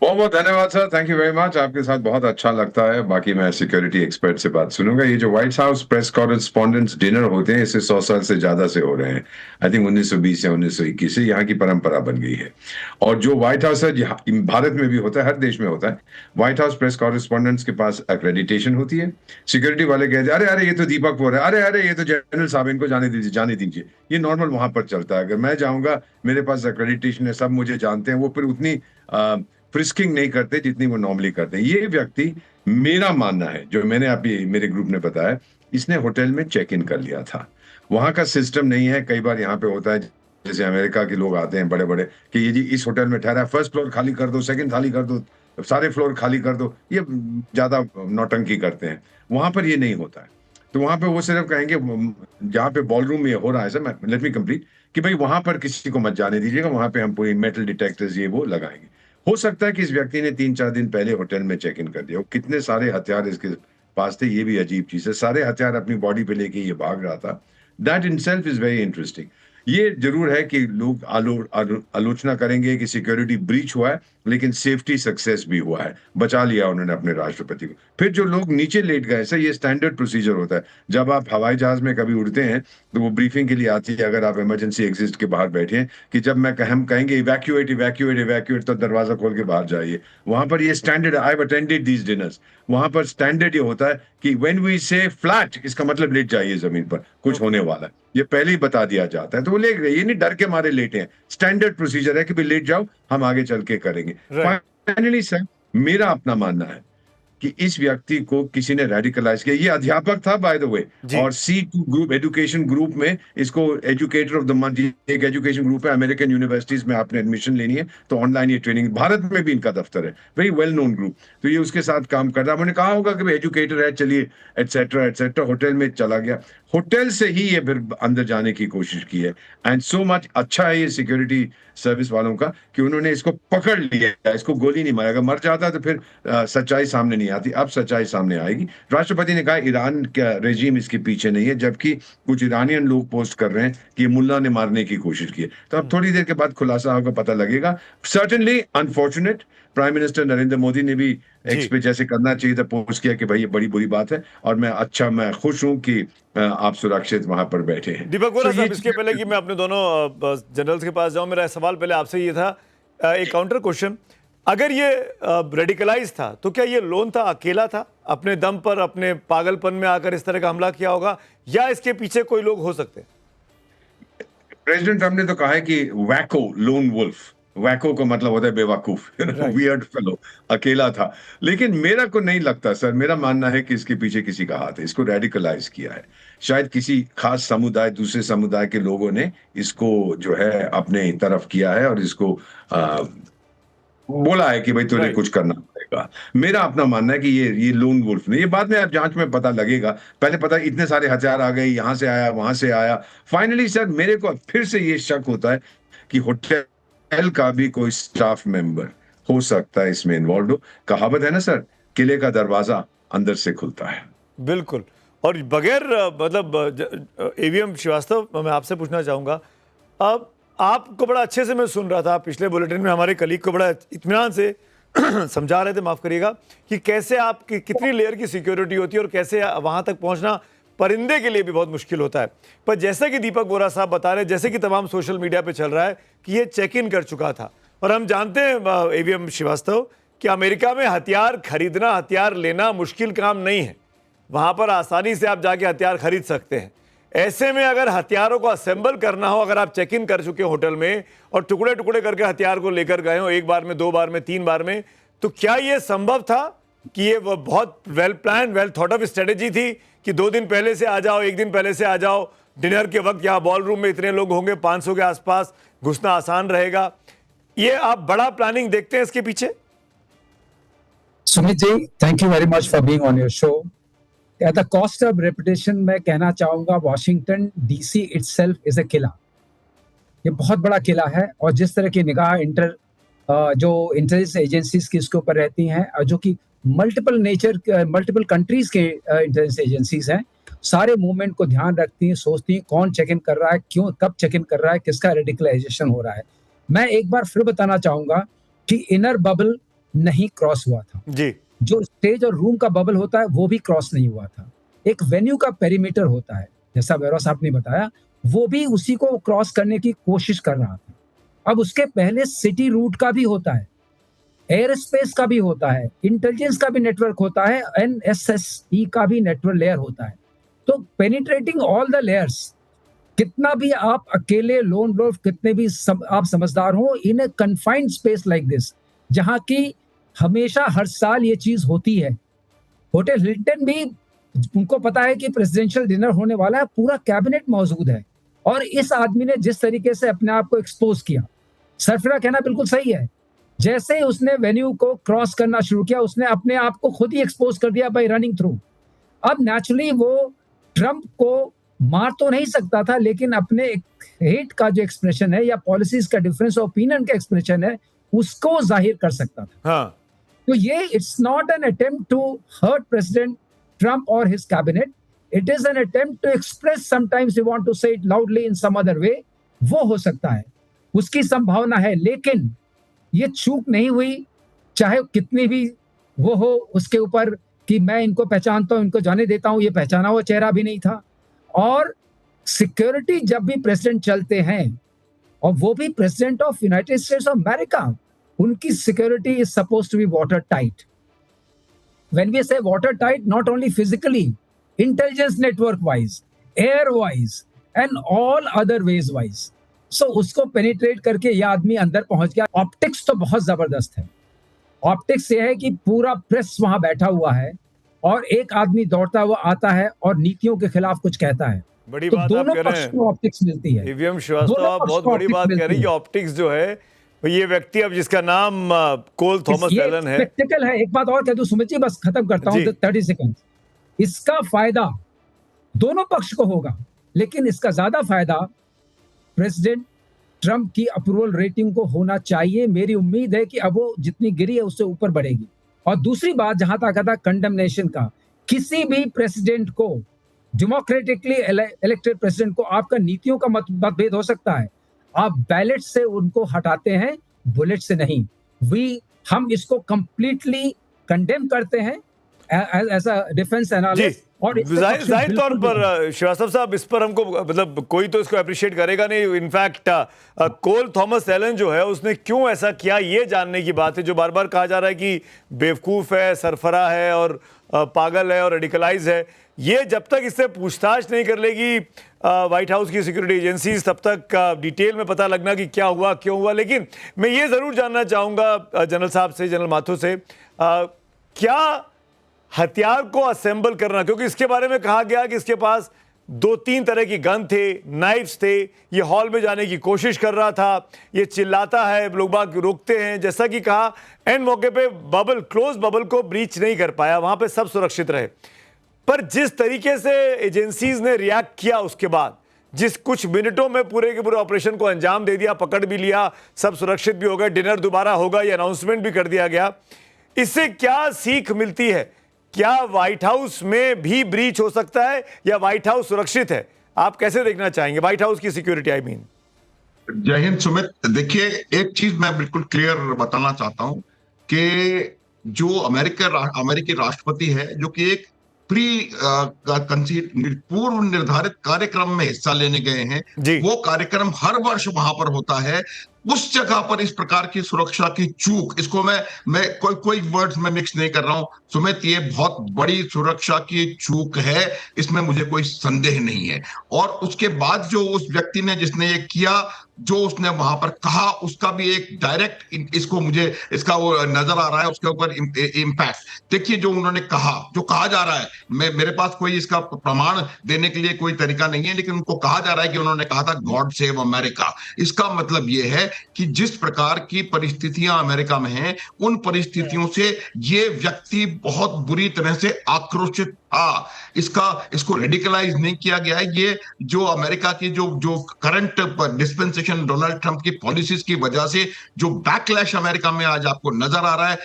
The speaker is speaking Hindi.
बहुत बहुत धन्यवाद sir, thank you very much. आपके साथ बहुत अच्छा लगता है। बाकी मैं सिक्योरिटी एक्सपर्ट से बात सुनूंगा। ये जो white house press correspondents dinner होते हैं, इसे 100 साल से ज्यादा से हो रहे हैं। आई थिंक 1920 या 1921 से यहाँ की परंपरा बन गई है। और जो व्हाइट हाउस है, भारत में भी होता है, हर देश में होता है। व्हाइट हाउस प्रेस कॉरेस्पॉन्डेंट्स के पास एक्रेडिटेशन होती है। सिक्योरिटी वाले कहते हैं, अरे अरे ये तो दीपक बोल रहे हैं, अरे अरे ये तो जनरल साहब, इनको जाने दीजिए, जाने दीजिए। ये नॉर्मल वहां पर चलता है। अगर मैं जाऊंगा, मेरे पास एक्रेडिटेशन है, सब मुझे जानते हैं, वो फिर उतनी फ्रिस्किंग नहीं करते जितनी वो नॉर्मली करते हैं। ये व्यक्ति, मेरा मानना है, जो मैंने अभी मेरे ग्रुप ने बताया, इसने होटल में चेक इन कर लिया था। वहां का सिस्टम नहीं है। कई बार यहाँ पे होता है, जैसे अमेरिका के लोग आते हैं बड़े बड़े, कि ये जी इस होटल में ठहरा, फर्स्ट फ्लोर खाली कर दो, सेकंड खाली कर दो, सारे फ्लोर खाली कर दो। ये ज्यादा नौटंकी करते हैं। वहां पर ये नहीं होता है। तो वहां पे वो सिर्फ कहेंगे, जहाँ पे बॉल रूम में हो रहा है सर, लेट मी कंप्लीट, कि भाई वहां पर किसी को मत जाने दीजिएगा, वहां पे हम पूरी मेटल डिटेक्टर्स ये वो लगाएंगे। हो सकता है कि इस व्यक्ति ने 3-4 दिन पहले होटल में चेक इन कर दिया हो। कितने सारे हथियार इसके पास थे, ये भी अजीब चीज है। सारे हथियार अपनी बॉडी पे लेके ये भाग रहा था। That in self is very interesting. ये जरूर है कि लोग आलोचना करेंगे कि सिक्योरिटी ब्रीच हुआ है, लेकिन सेफ्टी सक्सेस भी हुआ है। बचा लिया उन्होंने अपने राष्ट्रपति को। फिर जो लोग नीचे लेट गए, सर ये स्टैंडर्ड प्रोसीजर होता है। जब आप हवाई जहाज में कभी उड़ते हैं, तो वो ब्रीफिंग के लिए आती है, अगर आप इमरजेंसी एग्जिट के बाहर बैठे हैं, कि जब हम कहेंगे इवैक्यूएट इवैक्यूएट इवैक्यूएट, तो दरवाजा खोल के बाहर जाइए। वहां पर ये standard, I have attended these dinners. वहां पर स्टैंडर्ड ये होता है कि व्हेन वी से फ्लैट, इसका मतलब लेट जाइए जमीन पर, कुछ ओके। होने वाला है। ये पहले ही बता दिया जाता है। तो वो लेट गए, ये नहीं डर के मारे लेटे हैं। स्टैंडर्ड प्रोसीजर है कि भाई लेट जाओ, हम आगे चल के करेंगे। राइट। फाइनली सर, मेरा अपना मानना है कि इस व्यक्ति को किसी ने रेडिकलाइज किया। ये अध्यापक था बाय द वे। जी। और C2 ग्रुप, एजुकेशन ग्रुप में इसको एजुकेटर ऑफ द मंथ, एक एजुकेशन ग्रुप है अमेरिकन यूनिवर्सिटीज में। आपने एडमिशन लेनी है तो ऑनलाइन ये ट्रेनिंग, भारत में भी इनका दफ्तर है, वेरी वेल नोन ग्रुप। तो ये उसके साथ काम कर रहा है। मैंने कहा होगा कि भाई एजुकेटर है, चलिए, एटसेट्रा एटसेट्रा। होटल में चला गया। होटल से ही ये फिर अंदर जाने की कोशिश की है। एंड सो मच अच्छा है ये सिक्योरिटी सर्विस वालों का, कि उन्होंने इसको पकड़ लिया, इसको गोली नहीं मारा। अगर मर जाता तो फिर सच्चाई सामने नहीं आती। अब सच्चाई सामने आएगी। राष्ट्रपति ने कहा ईरान का रेजिम इसके पीछे नहीं है, जबकि कुछ ईरानियन लोग पोस्ट कर रहे हैं कि ये मुल्ला ने मारने की कोशिश की है। तो अब थोड़ी देर के बाद खुलासा होगा, पता लगेगा। Certainly unfortunate, prime minister Narendra Modi ने भी एक्स जी। पे जैसे करना चाहिए था, पोस्ट किया कि भाई ये बड़ी बुरी बात है। और मैं खुश हूं कि आप सुरक्षित वहां पर बैठे हैं। दीपक सो बोरा ये साहब, इसके पहले कि चीजें। मैं अपने दोनों जनरल्स के पास जाऊं, मेरा सवाल पहले आपसे ये था, एक काउंटर क्वेश्चन। अगर ये रेडिकलाइज था, तो क्या ये लोन था, अकेला था, अपने दम पर, अपने पागलपन में आकर इस तरह का हमला किया होगा, या इसके पीछे कोई लोग हो सकते हैं? प्रेसिडेंट ट्रम्प ने तो कहा है कि वैको लोन वुल्फ, वैको का मतलब होता है बेवकूफ, राइट। वियर्ड फेलो, अकेला था। लेकिन मेरा को नहीं लगता सर। मेरा मानना है कि इसके पीछे किसी का हाथ है। इसको रेडिकलाइज किया है शायद किसी खास समुदाय, दूसरे समुदाय के लोगों ने इसको जो है अपने तरफ किया है, और इसको आ, बोला है कि भाई तुझे राइट। कुछ करना पड़ेगा। मेरा अपना मानना है कि ये लोन वुल्फ नहीं। ये बाद में अब जांच में पता लगेगा। पहले पता इतने सारे हथियार आ गए, यहां से आया, वहां से आया। फाइनली सर, मेरे को फिर से ये शक होता है कि होटल का भी कोई स्टाफ मेंबर हो सकता है इसमें इन्वॉल्व हो। कहावत है ना सर, किले का दरवाजा अंदर से खुलता है। बिल्कुल। और बगैर मतलब एवीएम श्रीवास्तव, मैं आपसे पूछना चाहूंगा, अब आपको बड़ा अच्छे से मैं सुन रहा था, पिछले बुलेटिन में हमारे कलीग को बड़ा इत्मीनान से समझा रहे थे, माफ करिएगा, कि कैसे आपकी कितनी लेयर की सिक्योरिटी होती है और कैसे वहां तक पहुंचना परिंदे के लिए भी बहुत मुश्किल होता है। पर जैसे कि दीपक बोरा साहब बता रहे, जैसे कि तमाम सोशल मीडिया पे चल रहा है कि ये चेक इन कर चुका था। और हम जानते हैं एवीएम श्रीवास्तव कि अमेरिका में हथियार खरीदना, हथियार लेना मुश्किल काम नहीं है। वहां पर आसानी से आप जाके हथियार खरीद सकते हैं। ऐसे में अगर हथियारों को असेंबल करना हो, अगर आप चेक इन कर चुके हो होटल में और टुकड़े टुकड़े करके हथियार को लेकर गए हो, एक बार में, दो बार में, तीन बार में, तो क्या यह संभव था कि ये वो बहुत well plan, well thought of strategy थी कि 2 दिन पहले से आ जाओ, 1 दिन पहले से आ जाओ, डिनर के वक्त यहाँ बॉल रूम में इतने लोग होंगे, 500 के आसपास, घुसना आसान रहेगा? ये आप बड़ा प्लानिंग देखते हैं इसके पीछे? Sumit ji, thank you very much for being on your show. At the cost of reputation मैं कहना चाहूंगा, Washington DC itself is a किला। ये बहुत बड़ा किला है, और जिस तरह की निगाह जो इंटेलिजेंस एजेंसीज की इसके ऊपर रहती हैं, और जो कि मल्टीपल कंट्रीज के इंटेलिजेंस एजेंसीज हैं, सारे मूवमेंट को ध्यान रखती हैं, सोचती हैं कौन चेक इन कर रहा है, क्यों, कब चेक इन कर रहा है, किसका रेडिकलाइजेशन हो रहा है। मैं एक बार फिर बताना चाहूंगा कि इनर बबल नहीं क्रॉस हुआ था। जी। जो स्टेज और रूम का बबल होता है वो भी क्रॉस नहीं हुआ था। एक वेन्यू का पेरीमीटर होता है, जैसा वैरा साहब ने बताया, वो भी उसी को क्रॉस करने की कोशिश कर रहा था। अब उसके पहले सिटी रूट का भी होता है, एयर स्पेस का भी होता है, इंटेलिजेंस का भी नेटवर्क होता है, एनएसएसई का भी नेटवर्क लेयर होता है। तो पेनिट्रेटिंग ऑल द लेयर्स, कितना भी आप अकेले लोन वोल्फ, कितने भी आप समझदार हो, इन ए कन्फाइंड स्पेस लाइक दिस, जहां की हमेशा हर साल ये चीज होती है। होटल हिल्टन भी, उनको पता है कि प्रेसिडेंशियल डिनर होने वाला है, पूरा कैबिनेट मौजूद है, और इस आदमी ने जिस तरीके से अपने आप को एक्सपोज किया, सरफरा कहना बिल्कुल सही है, जैसे ही उसने वेन्यू को क्रॉस करना शुरू किया, उसने अपने आप को खुद ही एक्सपोज कर दिया बाय रनिंग थ्रू। अब नेचुरली वो ट्रंप को मार तो नहीं सकता था, लेकिन अपने हेट का जो एक्सप्रेशन है या पॉलिसीज का डिफरेंस ओपिनियन का एक्सप्रेशन है, उसको जाहिर कर सकता था। हाँ। तो ये it's not an attempt to hurt president Trump और his cabinet, it is an attempt to express, sometimes you want to say it loudly in some other way, वो हो सकता है, उसकी संभावना है। लेकिन ये चूक नहीं हुई, चाहे कितनी भी वो हो उसके ऊपर कि मैं इनको पहचानता हूं, इनको जाने देता हूं, ये पहचाना हुआ चेहरा भी नहीं था। और सिक्योरिटी जब भी प्रेसिडेंट चलते हैं, और वो भी president of United States of America, उनकी security is supposed to be water tight. When we say water tight, not only physically, intelligence network wise, air wise and all other ways wise. So उसको पेनिट्रेट करके ये आदमी अंदर पहुंच गया। ऑप्टिक्स तो बहुत जबरदस्त है। ऑप्टिक्स ये है कि पूरा प्रेस वहां बैठा हुआ है, और एक आदमी दौड़ता हुआ आता है और नीतियों के खिलाफ कुछ कहता है, बड़ी तो बात आप दोनों कह रहे पक्ष हैं। को ऑप्टिक्स मिलती है। ईवीएम श्रीवास्तव, दोनों आप पक्ष बहुत को बड़ी बात optics कह रही हैं कि मिलती है। ऑप्टिक्स जो है, ये व्यक्ति अब जिसका नाम कोल थॉमस ये एलन है। स्पेक्टिकल है। एक बात और कह दूं सुमित जी, बस खत्म करता हूं, जी। 30 सेकंड। इसका फायदा दोनों पक्ष को होगा, लेकिन इसका ज्यादा फायदा प्रेसिडेंट ट्रंप की अप्रूवल रेटिंग को होना चाहिए। मेरी उम्मीद है कि अब वो जितनी गिरी है उससे ऊपर बढ़ेगी। और दूसरी बात, जहां तक आता कंडेमनेशन का, किसी भी प्रेसिडेंट को, डेमोक्रेटिकली इलेक्टेड प्रेसिडेंट को, आपका नीतियों का मतभेद हो सकता है, आप बैलेट से उनको हटाते हैं, बुलेट से नहीं। हम इसको कंप्लीटली कंडेम करते हैं एज अ डिफेंस एनालिस्ट। और जाहिर तौर पर श्रीवास्तव साहब, इस पर हमको मतलब कोई तो इसको अप्रिशिएट करेगा नहीं। इनफैक्ट कोल थॉमस एलन जो है, उसने क्यों ऐसा किया, ये जानने की बात है। जो बार बार कहा जा रहा है कि बेवकूफ़ है, सरफरा है और पागल है और रेडिकलाइज है, ये जब तक इससे पूछताछ नहीं कर लेगी व्हाइट हाउस की सिक्योरिटी एजेंसीज, तब तक डिटेल में पता लगना कि क्या हुआ, क्यों हुआ। लेकिन मैं ये ज़रूर जानना चाहूँगा जनरल साहब से, जनरल माथुर से, क्या हथियार को असेंबल करना, क्योंकि इसके बारे में कहा गया कि इसके पास 2-3 तरह की गन थे, नाइफ्स थे, ये हॉल में जाने की कोशिश कर रहा था, ये चिल्लाता है, लोग बाग रोकते हैं। जैसा कि कहा, एंड मौके पे क्लोज बबल को ब्रीच नहीं कर पाया, वहां पे सब सुरक्षित रहे। पर जिस तरीके से एजेंसीज ने रिएक्ट किया उसके बाद, जिस कुछ मिनटों में पूरे के पूरे ऑपरेशन को अंजाम दे दिया, पकड़ भी लिया, सब सुरक्षित भी हो गए, डिनर दोबारा होगा, ये अनाउंसमेंट भी कर दिया गया, इससे क्या सीख मिलती है? क्या व्हाइट हाउस में भी ब्रीच हो सकता है या व्हाइट हाउस सुरक्षित है? आप कैसे देखना चाहेंगे व्हाइट हाउस की सिक्योरिटी? आई मीन, जय हिंद सुमित। देखिए, एक चीज मैं बिल्कुल क्लियर बताना चाहता हूं कि जो अमेरिकी राष्ट्रपति है, जो कि एक पूर्व निर्धारित कार्यक्रम में हिस्सा लेने गए हैं, वो कार्यक्रम हर वर्ष वहां पर होता है, उस जगह पर इस प्रकार की सुरक्षा की चूक, इसको मैं कोई वर्ड्स में मिक्स नहीं कर रहा हूं सुमित, ये बहुत बड़ी सुरक्षा की चूक है, इसमें मुझे कोई संदेह नहीं है। और उसके बाद जो उस व्यक्ति ने, जिसने ये किया, जो उसने वहां पर कहा, उसका भी एक डायरेक्ट इसको मुझे इसका वो नजर आ रहा है, उसके ऊपर इम्पैक्ट। देखिए, जो उन्होंने कहा, जो कहा जा रहा है, मेरे पास कोई इसका प्रमाण देने के लिए कोई तरीका नहीं है, लेकिन उनको कहा जा रहा है कि उन्होंने कहा था गॉड सेव अमेरिका। इसका मतलब ये है कि जिस प्रकार की परिस्थितियां अमेरिका में हैं, उन परिस्थितियों से ये व्यक्ति बहुत बुरी तरह से आक्रोशित था। इसको रेडिकलाइज नहीं किया गया है। ये जो अमेरिका की जो करंट डिस्पेंसेशन डोनाल्ड ट्रंप की पॉलिसीज की वजह से जो बैकलैश अमेरिका में आज आपको नजर आ रहा है,